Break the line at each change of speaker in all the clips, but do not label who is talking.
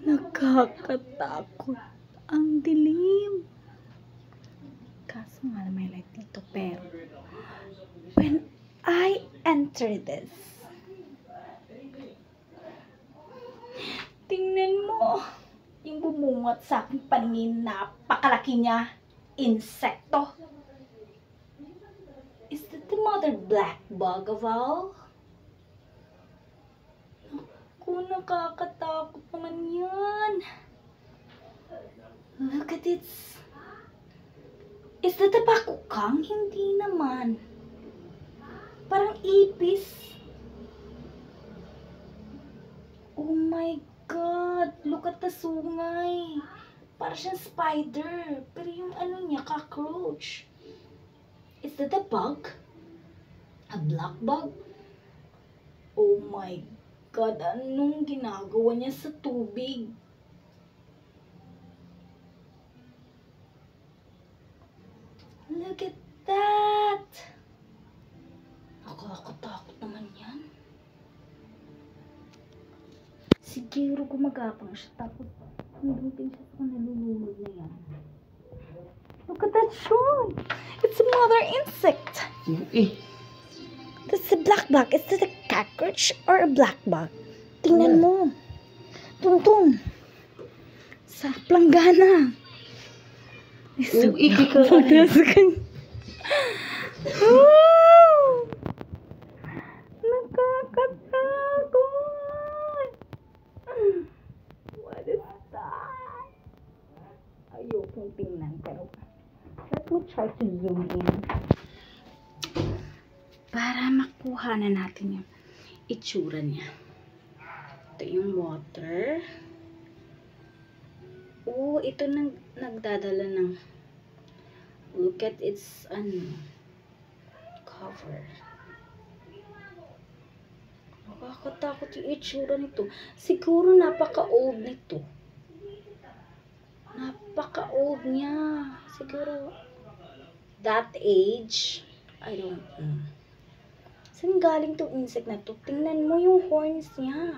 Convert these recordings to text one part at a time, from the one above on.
Nakakatakot. Ang dilim. Kaso nga may light dito. Pero, when I enter this, tingnan mo. Yung bumungat sa aking paningin, napakalaki niya. Insekto. Is that the mother black bug of all? Naku, nakakatakot naman yan. Look at it. Is that the bakukang? Hindi naman. Parang ipis. Oh my God. Look at the sungay. Parang siyang spider. Pero yung ano niya, cockroach. Is that a bug? A black bug? Oh my God. Anong ginagawa niya sa tubig? Look at that! Nakakatakot naman yan. Siguro gumagapang siya tapos nandunting siya sa nalulunod na yan. Look at that shoe! It's a mother insect! That's a black bug. Is that a cockroach or a black bug? Tingnan mo. Tung-tung. Sa planggana.
Iki ka.
Nakakatakot. What is that? Ayokong tingnan pero let me try to zoom in para makuha na natin yung itsura niya. Ito yung water. Oh, ito nagdadala ng look at its cover. Nakakatakot yung itsura nito. Siguro napaka-old nito. Napaka-old niya. Siguro that age. I don't know. Saan galing tong insect na to? Tingnan mo yung horns niya.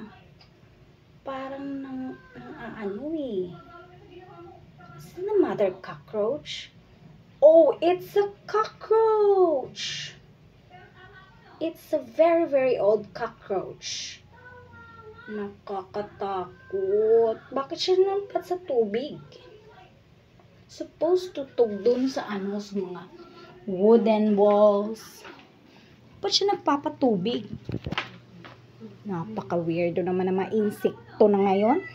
Parang ano eh. Is it a mother cockroach? Oh, it's a cockroach. It's a very, very old cockroach. Nakakatakot. Bakit siya nampat sa tubig? Supposed to tug dun sa sa mga wooden walls. Ba't siya nagpapatubig? Napaka-weirdo naman ng mga insekto na ngayon.